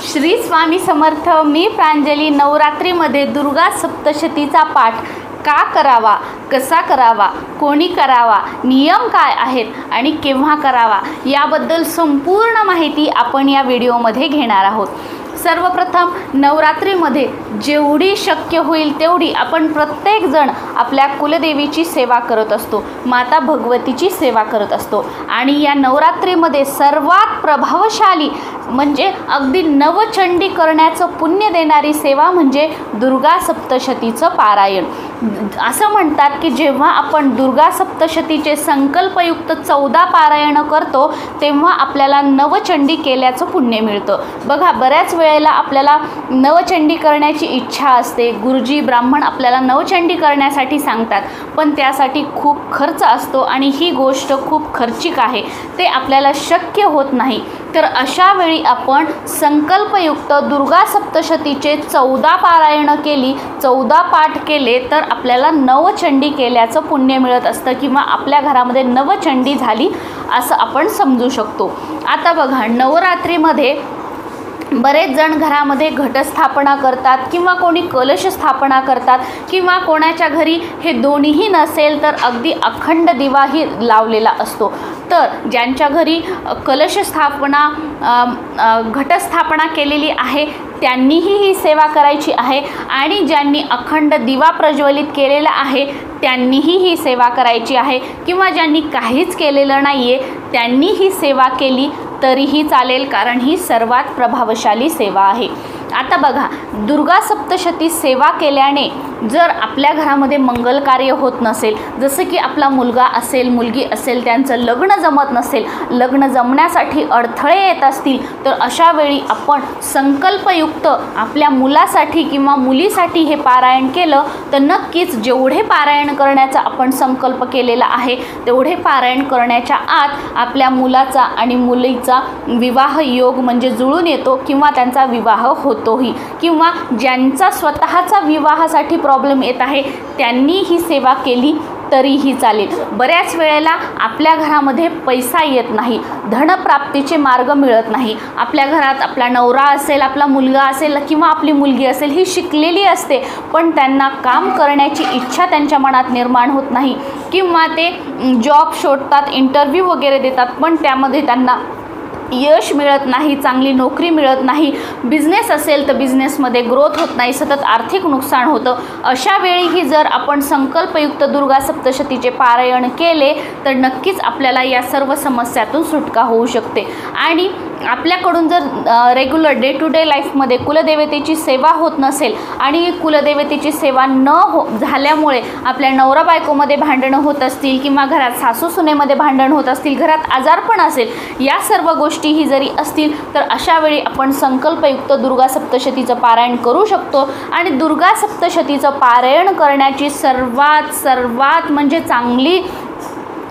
श्री स्वामी समर्थ. मी प्रांजली. नवरात्रीमध्ये दुर्गा सप्तशतीचा पाठ का करावा, कसा करावा, कोणी करावा, नियम काय आहेत आणि केव्हा करावा याबद्दल संपूर्ण माहिती आपण या व्हिडिओमध्ये घेणार आहोत. सर्वप्रथम नवरात्रीमध्ये जेवढी शक्य होईल तेवढी आपण प्रत्येकजण आपल्या कुलदेवीची सेवा करत असतो, माता भगवतीची सेवा करत असतो. आणि या नवरात्रीमध्ये सर्वात प्रभावशाली म्हणजे अगदी नवचंडी करण्याचं पुण्य देणारी सेवा म्हणजे दुर्गा सप्तशतीचं पारायण. असं म्हणतात की जेव्हा आपण दुर्गा सप्तशतीचे संकल्पयुक्त 14 पारायण करतो तेव्हा आपल्याला नवचंडी केल्याचं पुण्य मिळतं. बघा, बऱ्याच वेळेला आपल्याला नवचंडी करण्याची इच्छा असते, गुरुजी ब्राह्मण आपल्याला नवचंडी करण्यासाठी सांगतात, पण त्यासाठी खूप खर्च असतो आणि ही गोष्ट खूप खर्चिक आहे, ते आपल्याला शक्य होत नाही. तर अशा वेळी आपण संकल्पयुक्त दुर्गा सप्तशतीचे 14 पारायण केली, 14 पाठ केले तर आपल्याला नवचंडी केल्याचं पुण्य मिळत असतं किंवा आपल्या घरामध्ये नवचंडी झाली असं आपण समजू शकतो. आता बघा, नवरात्रीमध्ये बरेच जण घरामध्ये घटस्थापना करतात किंवा कोणी कलश स्थापना करतात किंवा कोणाच्या घरी हे दोन्हीही नसेल तर अगदी अखंड दिवाही लावलेला असतो. तर ज्यांच्या घरी कलश स्थापना घटस्थापना केलेली आहे त्यांनीही ही सेवा करायची आहे आणि ज्यांनी अखंड दिवा प्रज्वलित केलेला आहे त्यांनीही ही सेवा करायची आहे किंवा ज्यांनी काहीच केलेलं नाही आहे त्यांनी ही सेवा केली तरीही चालेल, कारण ही सर्वात प्रभावशाली सेवा आहे. आता बघा, दुर्गा सप्तशती सेवा केल्याने जर आपल्या घरामध्ये मंगल कार्य होत नसेल, जसं की आपला मुलगा असेल, मुलगी असेल, त्यांचं लग्न जमत नसेल, लग्न जमण्यासाठी अडथळे येत असतील, तर अशा वेळी आपण संकल्पयुक्त आपल्या मुलासाठी किंवा मुलीसाठी हे पारायण केलं तर नक्कीच जेवढे पारायण करण्याचा आपण संकल्प केलेला आहे तेवढे पारायण करण्याच्या आत आपल्या मुलाचा आणि मुलीचा विवाह योग म्हणजे जुळून येतो किंवा त्यांचा विवाह होतोही. किंवा ज्यांचा स्वतःचा विवाहासाठी प्रॉब्लेम येत आहे त्यांनी ही सेवा केली तरीही चालेल. बऱ्याच वेळेला आपल्या घरामध्ये पैसा येत नाही, धनप्राप्तीचे मार्ग मिळत नाही. आपल्या घरात आपला नवरा असेल, आपला मुलगा असेल किंवा आपली मुलगी असेल, ही शिकलेली असते पण त्यांना काम करण्याची इच्छा त्यांच्या मनात निर्माण होत नाही किंवा ते जॉब शोधतात, इंटरव्ह्यू वगैरे देतात पण त्यामध्ये त्यांना यश मिळत नाही, चांगली नोकरी मिळत नाही. बिझनेस असेल तर बिझनेसमध्ये ग्रोथ होत नाही, सतत आर्थिक नुकसान होतं. अशा वेळीही जर आपण संकल्पयुक्त दुर्गा सप्तशतीचे पारायण केले तर नक्कीच आपल्याला या सर्व समस्यातून सुटका होऊ शकते. आणि आपल्याकडून जर रेग्युलर डे टू डे लाईफमध्ये कुलदेवतेची सेवा होत नसेल आणि कुलदेवतेची सेवा झाल्यामुळे आपल्या नवरा बायकोमध्ये भांडणं होत असतील किंवा घरात सासू सुनेमध्ये भांडण होत असतील, घरात आजारपण असेल, या सर्व गोष्टीही जरी असतील तर अशा वेळी आपण संकल्पयुक्त दुर्गा सप्तशतीचं पारायण करू शकतो. आणि दुर्गा सप्तशतीचं पारायण करण्याची सर्वात म्हणजे चांगली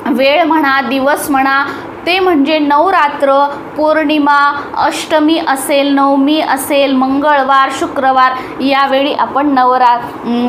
वेळ म्हणा, दिवस म्हणा, ते म्हणजे नवरात्र, पौर्णिमा, अष्टमी असेल, नवमी असेल, मंगळवार, शुक्रवार, यावेळी आपण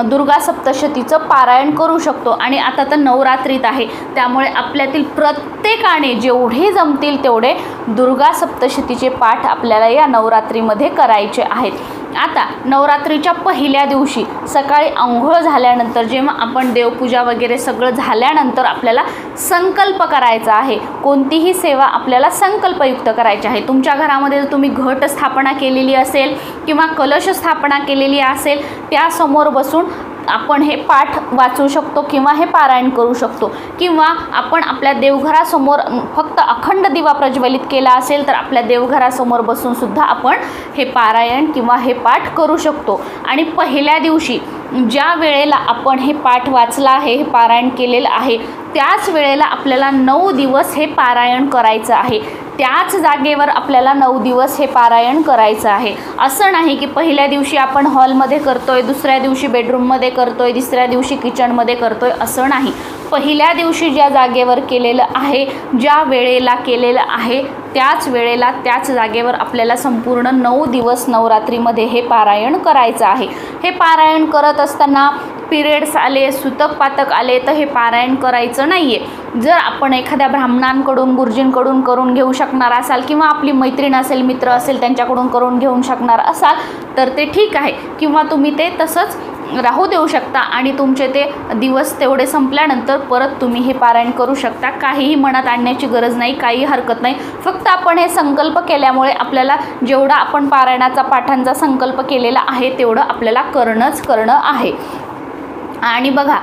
दुर्गा सप्तशतीचं पारायण करू शकतो. आणि आता तर नवरात्रीत आहे त्यामुळे आपल्यातील प्रत्येकाने जेवढे जमतील तेवढे दुर्गा सप्तशतीचे पाठ आपल्याला या नवरात्रीमध्ये करायचे आहेत. आता नवरात्रीच्या पहिल्या दिवशी सकाळी अंघोळ झाल्यानंतर जेव्हा आपण देवपूजा वगैरे सगळं झाल्यानंतर आपल्याला संकल्प करायचा आहे. कोणतीही सेवा आपल्याला संकल्पयुक्त करायची आहे. तुमच्या घरामध्ये जर तुम्ही घट स्थापना केलेली असेल किंवा कलश स्थापना केलेली असेल त्यासमोर बसून आपण हे पाठ वाचू शकतो किंवा हे पारायण करू शकतो. किंवा आपण आपल्या देवघरासमोर फक्त अखंड दिवा प्रज्वलित केला असेल तर आपल्या देवघरासमोर बसून सुद्धा आपण हे पारायण किंवा हे पाठ करू शकतो. आणि पहिल्या दिवशी ज्या वेळेला आपण हे पाठ वाचला आहे, हे पारायण केलेलं आहे, त्याच वेळेला आपल्याला 9 दिवस हे पारायण करायचं आहे. त्याच जागेवर आपल्याला 9 दिवस हे पारायण करायचं आहे. असं नाही की पहिल्या दिवशी आपण हॉलमध्ये करतोय, दुसऱ्या दिवशी बेडरूममध्ये करतोय, तिसऱ्या दिवशी किचनमध्ये करतोय, असं नाही. पहिल्या दिवशी ज्या जागेवर केलेलं आहे, ज्या वेळेला केलेलं आहे त्याच वेळेला त्याच जागेवर आपल्याला संपूर्ण 9 दिवस नवरात्रीमध्ये हे पारायण करायचं आहे. हे पारायण करत असताना पिरियड्स आले, सुतक पातक आले तर हे पारायण करायचं नाही आहे. जर आपण एखाद्या ब्राह्मणांकडून गुरुजींकडून करून घेऊ शकणार असाल किंवा आपली मैत्रीण असेल, मित्र असेल त्यांच्याकडून करून घेऊन शकणार असाल तर ते ठीक आहे, किंवा तुम्ही ते तसंच राहू देऊ शकता आणि तुमचे ते दिवस तेवढे संपल्यानंतर परत तुम्ही हे पारायण करू शकता. काहीही मनात आणण्याची गरज नाही, काही हरकत नाही. फक्त आपण हे संकल्प केल्यामुळे आपल्याला जेवढा आपण पारायणाचा पाठांचा संकल्प केलेला आहे तेवढं आपल्याला करणं आहे. आणि बघा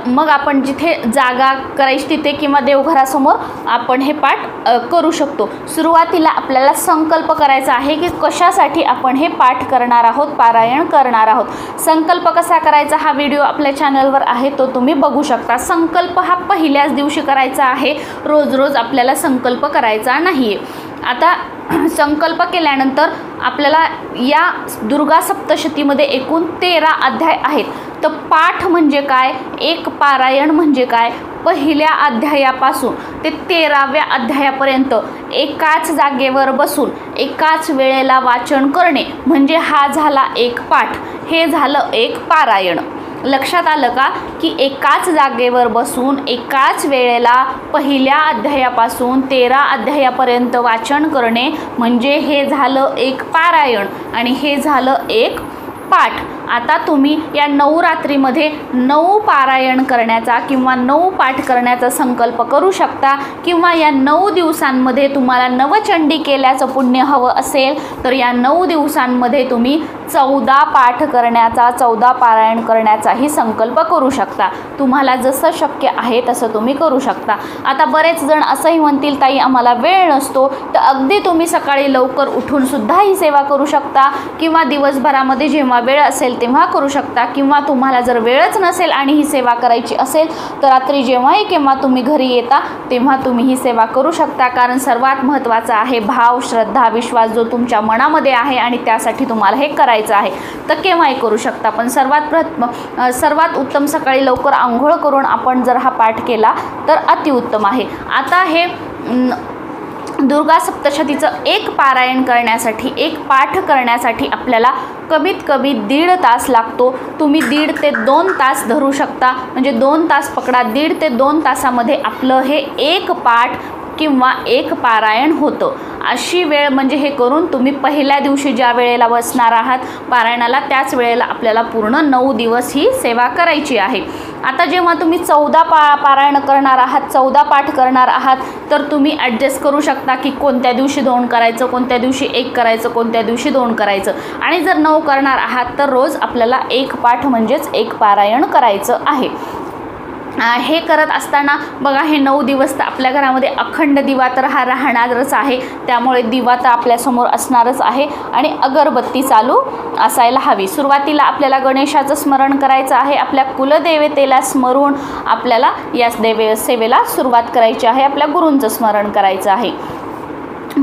मग आपण जिथे जागा करायची तिथे किंवा देवघरासमोर आपण हे पाठ करू शकतो. सुरुवातीला आपल्याला संकल्प करायचा आहे की कशासाठी आपण हे पाठ करणार आहोत, पारायण करणार आहोत. संकल्प कसा करायचा हा व्हिडिओ आपल्या चॅनलवर आहे, तो तुम्ही बघू शकता. संकल्प हा पहिल्याच दिवशी करायचा आहे, रोज रोज आपल्याला संकल्प करायचा नाही आहे. आता संकल्प केल्यानंतर आपल्याला या दुर्गा सप्तशतीमध्ये एकूण 13 अध्याय आहेत. तर पाठ म्हणजे काय, एक पारायण म्हणजे काय, पहिल्या अध्यायापासून ते 13व्या अध्यायापर्यंत एकाच जागेवर बसून एकाच वेळेला वाचन करणे म्हणजे हा झाला एक पाठ, हे झालं एक पारायण. लक्षात आलं का की एकाच जागेवर बसून एकाच वेळेला पहिल्या अध्यायापासून 13 अध्यायापर्यंत वाचन करणे म्हणजे हे झालं एक पारायण आणि हे झालं एक पाठ. आता तुम्ही या नवरात्रीमध्ये 9 पारायण करण्याचा किंवा 9 पाठ करण्याचा संकल्प करू शकता, किंवा या 9 दिवसांमध्ये तुम्हाला नवचंडी केल्याचं पुण्य हवं असेल तर या 9 दिवसांमध्ये तुम्ही 14 पाठ करण्याचा, 14 पारायण करण्याचाही संकल्प करू शकता. तुम्हाला जसं शक्य आहे तसं तुम्ही करू शकता. आता बरेच जण असंही म्हणतील ताई आम्हाला वेळ नसतो, तर अगदी तुम्ही सकाळी लवकर उठून सुद्धा ही सेवा करू शकता, किंवा दिवसभरामध्ये जेव्हा वेळ असेल तेव्हा करू शकता, किंवा तुम्हाला जर वेळच नसेल आणि ही सेवा करायची असेल तर रात्री जेव्हाही केव्हा तुम्ही घरी येता तेव्हा तुम्ही ही सेवा करू शकता. कारण सर्वात महत्त्वाचा आहे भाव, श्रद्धा, विश्वास जो तुमच्या मनामध्ये आहे आणि त्यासाठी तुम्हाला हे करायचं आहे तर केव्हाही करू शकता. पण सर्वात उत्तम सकाळी लवकर आंघोळ करून आपण जर हा पाठ केला तर अतिउत्तम आहे. आता हे दुर्गा सप्तशतीचं एक पारायण करण्यासाठी, एक पाठ करण्यासाठी आपल्याला कमीत कमी 1.5 तास लागतो. तुम्ही 1.5 ते 2 तास धरू शकता, म्हणजे 2 तास पकडा. 1.5 ते 2 तासामध्ये आपलं हे एक पाठ किंवा एक पारायण होतं. अशी वेळ म्हणजे हे करून तुम्ही पहिल्या दिवशी ज्या वेळेला बसणार आहात पारायणाला त्याच वेळेला आपल्याला पूर्ण 9 दिवस ही सेवा करायची आहे. आता जेव्हा तुम्ही 14 पारायण करणार आहात, 14 पाठ करणार आहात तर तुम्ही ॲडजस्ट करू शकता की कोणत्या दिवशी 2 करायचं, कोणत्या दिवशी 1 करायचं, कोणत्या दिवशी 2 करायचं. आणि जर 9 करणार आहात तर रोज आपल्याला एक पाठ म्हणजेच एक पारायण करायचं आहे. हे करत असताना बघा हे 9 दिवस तर आपल्या घरामध्ये अखंड दिवा तर हा राहणारच आहे, त्यामुळे दिवा तर आपल्यासमोर असणारच आहे आणि अगरबत्ती चालू असायला हवी. सुरुवातीला आपल्याला गणेशाचं स्मरण करायचं आहे, आपल्या कुलदेवतेला स्मरून आपल्याला या सेवेला सुरुवात करायची आहे, आपल्या गुरूंचं स्मरण करायचं आहे.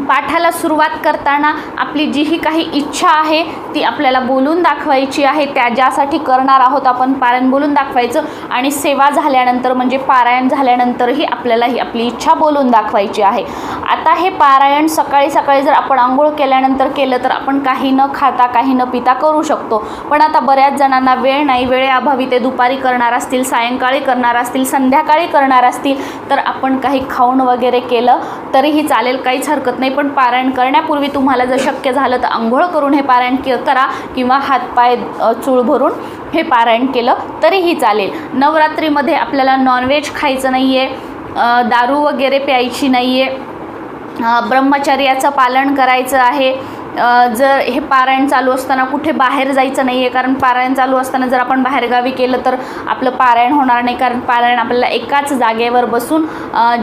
पाठाला सुरुवात करताना आपली जी ही काही इच्छा आहे ती आपल्याला बोलून दाखवायची आहे. त्या ज्यासाठी करणार आहोत आपण पारायण बोलून दाखवायचं, आणि सेवा झाल्यानंतर म्हणजे पारायण झाल्यानंतरही आपल्याला ही आपली इच्छा बोलून दाखवायची आहे. आता हे पारायण सकाळी सकाळी जर आपण आंघोळ केल्यानंतर केलं तर आपण काही न खाता काही न पिता करू शकतो. पण आता बऱ्याच जणांना वेळ नाही, वेळेअभावी ते दुपारी करणार असतील, सायंकाळी करणार असतील, संध्याकाळी करणार असतील तर आपण काही खाऊन वगैरे केलं तरीही चालेल, काहीच हरकत नाही. पण पारायण करण्यापूर्वी तुम्हाला जर शक्य झालं तर आंघोळ करून हे पारायण करा, किंवा हातपाय चूळ भरून हे पारायण केलं तरीही चालेल. नवरात्रीमध्ये आपल्याला नॉनव्हेज खायचं नाही आहे, दारू वगैरे प्यायची नाही आहे, ब्रह्मचर्याचं पालन करायचं आहे. जर हे पारायण चालू असताना कुठे बाहेर जायचं नाही आहे, कारण पारायण चालू असताना जर आपण बाहेरगावी केलं तर आपलं पारायण होणार नाही, कारण पारायण आपल्याला एकाच जागेवर बसून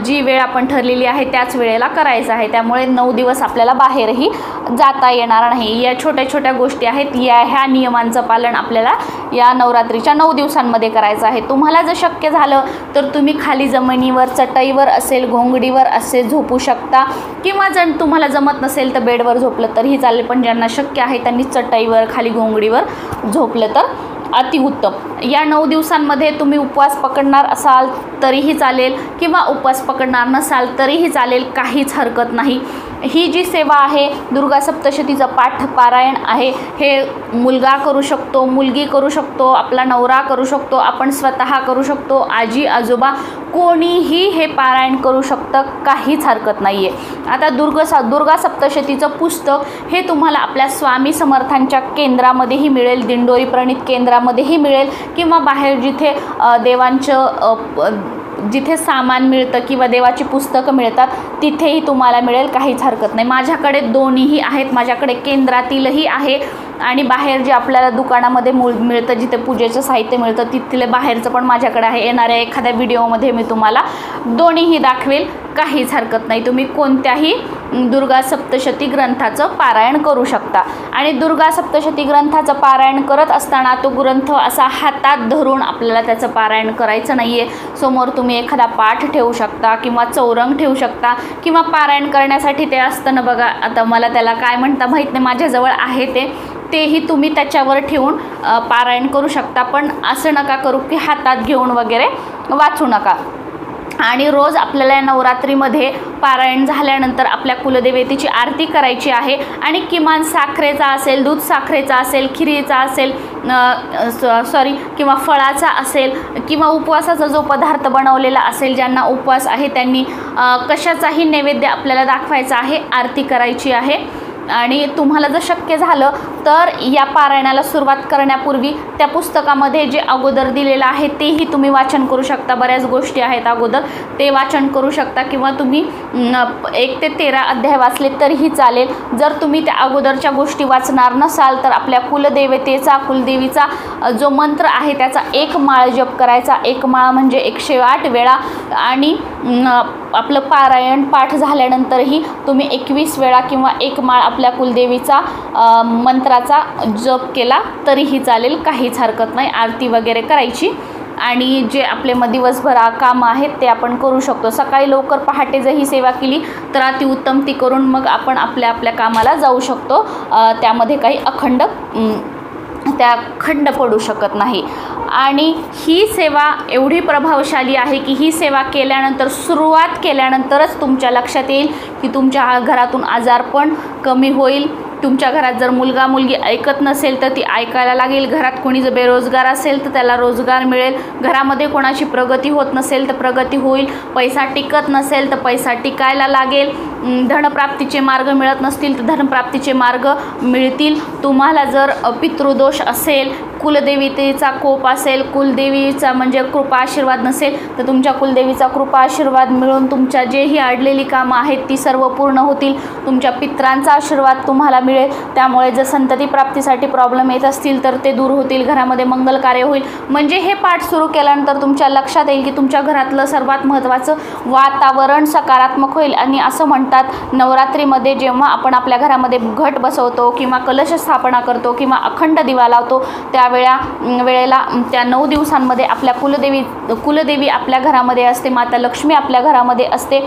जी वेळ आपण ठरलेली आहे त्याच वेळेला करायचं आहे. त्यामुळे 9 दिवस आपल्याला बाहेरही जाता येणार नाही. या छोट्या छोट्या गोष्टी आहेत, ह्या नियमांचं पालन आपल्याला या नवरात्रीच्या 9 दिवसांमध्ये करायचं आहे. तुम्हाला जर शक्य झालं तर तुम्ही खाली जमिनीवर, चटईवर असेल, घोंगडीवर असे झोपू शकता, किंवा जर तुम्हाला जमत नसेल तर बेडवर झोपलं तरीही चालेल. पण ज्यांना शक्य आहे त्यांनी चटईवर, खाली घोंगडीवर झोपलं तर अतिउत्तम. या 9 दिवसांमध्ये तुम्ही उपवास पकडणार असाल तरीही चालेल, किंवा उपवास पकडणार नसाल तरीही चालेल, काहीच हरकत नाही. ही जी सेवा आहे, दुर्गा सप्तशतीचं पाठ पारायण आहे, हे मुलगा करू शकतो, मुलगी करू शकतो, आपला नवरा करू शकतो, आपण स्वतः करू शकतो, आजी आजोबा कोणीही हे पारायण करू शकतं, काहीच हरकत नाही आहे. आता दुर्गा सप्तशतीचं पुस्तक हे तुम्हाला आपल्या स्वामी समर्थांच्या केंद्रामध्येही मिळेल, दिंडोरी प्रणित केंद्रामध्येही मिळेल, किंवा बाहेर जिथे जिथे सामान मिळतं किंवा देवाची पुस्तकं मिळतात तिथेही तुम्हाला मिळेल, काहीच हरकत नाही. माझ्याकडे दोन्हीही आहेत, माझ्याकडे केंद्रातीलही आहे आणि बाहेर जे आपल्याला दुकानामध्ये मिळतं, जिथे पूजेचं साहित्य मिळतं तिथले बाहेरचं पण माझ्याकडे आहे. येणाऱ्या एखाद्या व्हिडिओमध्ये मी तुम्हाला दोन्हीही दाखवेल, काहीच हरकत नाही. तुम्ही कोणत्याही दुर्गा सप्तशती ग्रंथाचं पारायण करू शकता. आणि दुर्गा सप्तशती ग्रंथाचं पारायण करत असताना तो ग्रंथ असा हातात धरून आपल्याला त्याचं पारायण करायचं नाही आहे. समोर तुम्ही एखादा पाठ ठेवू शकता किंवा चौरंग ठेवू शकता, किंवा पारायण करण्यासाठी ते असतं ना बघा, आता मला त्याला काय म्हणता माहीत नाही, माझ्याजवळ आहे तेही तुम्ही त्याच्यावर ठेवून पारायण करू शकता. पण असं नका करू की हातात घेऊन वगैरे वाचू नका. आणि रोज आपल्याला नवरात्रीमध्ये पारायण झाल्यानंतर आपल्या कुलदेवतेची आरती करायची आहे. आणि किमान साखरेचा असेल, दूध साखरेचा असेल, खिरीचा असेल, किंवा फळाचा असेल, किंवा उपवासाचा जो पदार्थ बनवलेला असेल, ज्यांना उपवास आहे त्यांनी कशाचाही नैवेद्य आपल्याला दाखवायचा आहे, आरती करायची आहे. आणि तुम्हाला जर शक्य झालं तर या पारायणाला सुरुवात करण्यापूर्वी त्या पुस्तकामध्ये जे अगोदर दिलेलं आहे तेही तुम्ही वाचन करू शकता. बऱ्याच गोष्टी आहेत अगोदर, ते वाचन करू शकता, किंवा तुम्ही 1 ते 13 अध्याय वाचले तरीही चालेल. जर तुम्ही त्या अगोदरच्या गोष्टी वाचणार नसाल तर आपल्या कुलदेवीचा जो मंत्र आहे त्याचा 1 माळ जप करायचा. 1 माळ म्हणजे 108 वेळा. आणि आपलं पारायण पाठ झाल्यानंतरही तुम्ही 21 वेळा किंवा 1 माळ आपल्या कुलदेवीचा मंत्राचा जप केला तरीही चालेल, काहीच हरकत नाही. आरती वगैरे करायची. आणि जे आपले दिवसभर कामं आहेत ते आपण करू शकतो. सकाळी लवकर पहाटे जर ही सेवा केली तर अतिउत्तम. ती करून मग आपण आपल्या कामाला जाऊ शकतो. त्यामध्ये काही खंड पडू शकत नाही. आणि ही सेवा एवढी प्रभावशाली आहे की ही सेवा केल्यानंतर, सुरुवात केल्यानंतरच तुमच्या लक्षात येईल की तुमच्या घरातून आजारपण कमी होईल. तुमच्या घरात जर मुलगा मुलगी ऐकत नसेल तर ती ऐकायला लागेल. घरात कोणी जर बेरोजगार असेल तर त्याला रोजगार मिळेल. घरामध्ये कोणाची प्रगती होत नसेल तर प्रगती होईल. पैसा टिकत नसेल तर पैसा टिकायला लागेल. धनप्राप्तीचे मार्ग मिळत नसतील तर धनप्राप्तीचे मार्ग मिळतील. तुम्हाला जर पितृदोष असेल, कुलदेवीचा कोप असेल, कुलदेवीचा म्हणजे कृपा आशीर्वाद नसेल तर तुमच्या कुलदेवीचा कृपा आशीर्वाद मिळून तुमच्या जेही अडलेली कामं आहेत ती सर्व पूर्ण होतील. तुमच्या पित्रांचा आशीर्वाद तुम्हाला मिळेल. त्यामुळे जर संतती प्राप्तीसाठी प्रॉब्लेम येत असतील तर ते दूर होतील. घरामध्ये मंगल कार्य होईल. म्हणजे हे पाठ सुरू केल्यानंतर तुमच्या लक्षात येईल की तुमच्या घरातलं सर्वात महत्त्वाचं वातावरण सकारात्मक होईल. आणि असं म्हणतात, नवरात्रीमध्ये जेव्हा आपण आपल्या घरामध्ये घट बसवतो किंवा कलश स्थापना करतो किंवा अखंड दिवा लावतो वेळेला त्या 9 दिवसांमध्ये आपल्या कुलदेवी आपल्या घरामध्ये असते, माता लक्ष्मी आपल्या घरामध्ये असते.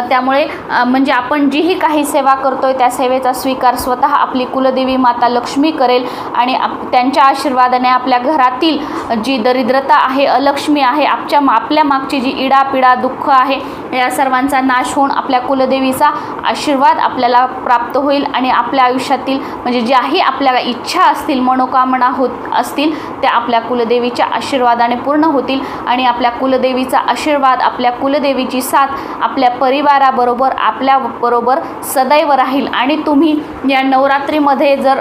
त्यामुळे म्हणजे आपण जीही काही सेवा करतोय त्या सेवेचा स्वीकार स्वतः आपली कुलदेवी माता लक्ष्मी करेल. आणि त्यांच्या आशीर्वादाने आपल्या घरातील जी दरिद्रता आहे, अलक्ष्मी आहे, आपल्या मागची जी इडापिडा दुःख आहे, या सर्वांचा नाश होऊन आपल्या कुलदेवीचा आशीर्वाद आपल्याला प्राप्त होईल. आणि आपल्या आयुष्यातील म्हणजे ज्याही आपल्याला इच्छा असतील, मनोकामना होत असतील, त्या आपल्या कुलदेवीच्या आशीर्वादाने पूर्ण होतील. आणि आपल्या कुलदेवीचा आशीर्वाद, आपल्या कुलदेवीची साथ आपल्या परिवाराबरोबर, आपल्याबरोबर सदैव राहील. आणि तुम्ही या नवरात्रीमध्ये जर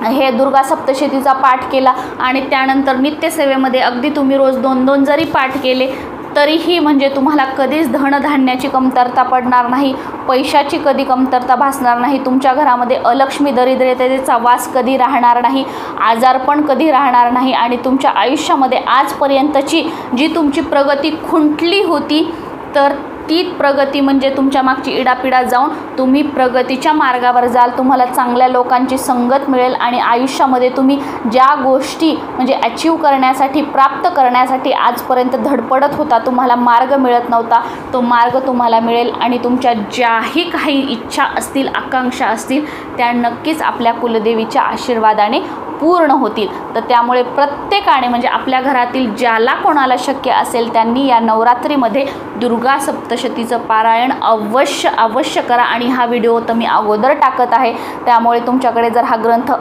हे दुर्गा सप्तशतीचा पाठ केला आणि त्यानंतर नित्यसेवेमध्ये अगदी तुम्ही रोज 2-2 जरी पाठ केले तरीही म्हणजे तुम्हाला कधीच धनधान्याची कमतरता पडणार नाही, पैशाची कधी कमतरता भासणार नाही. तुमच्या घरामध्ये अलक्ष्मी दरिद्रतेचा वास कधी राहणार नाही, आजारपण कधी राहणार नाही. आणि तुमच्या आयुष्यामध्ये आजपर्यंतची जी तुमची प्रगती खुंटली होती तर ती प्रगती म्हणजे तुमच्या मागची इडापिडा जाऊन तुम्ही प्रगतीच्या मार्गावर जाल. तुम्हाला चांगल्या लोकांची संगत मिळेल. आणि आयुष्यामध्ये तुम्ही ज्या गोष्टी म्हणजे अचीव करण्यासाठी, प्राप्त करण्यासाठी आजपर्यंत धडपडत होता, तुम्हाला मार्ग मिळत नव्हता, तो मार्ग तुम्हाला मिळेल. आणि तुमच्या ज्याही काही इच्छा असतील, आकांक्षा असतील, त्या नक्कीच आपल्या कुलदेवीच्या आशीर्वादाने पूर्ण होतील. तर त्यामुळे प्रत्येकाने म्हणजे आपल्या घरातील ज्याला कोणाला शक्य असेल त्यांनी या नवरात्रीमध्ये दुर्गा सप्तशतीचं पारायण अवश्य करा. आणि हा व्हिडिओ तर मी अगोदर टाकत आहे, त्यामुळे तुमच्याकडे जर हा ग्रंथ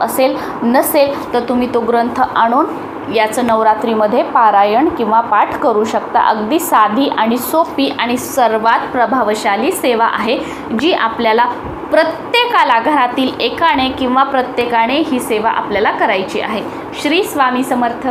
नसेल तर तुम्ही तो ग्रंथ आणून याचं नवरात्रीमध्ये पारायण किंवा पाठ करू शकता. अगदी साधी आणि सोपी आणि सर्वात प्रभावशाली सेवा आहे, जी आपल्याला प्रत्येकाला घरातील एकाने किंवा प्रत्येकाने ही सेवा आपल्याला करायची आहे. श्री स्वामी समर्थ.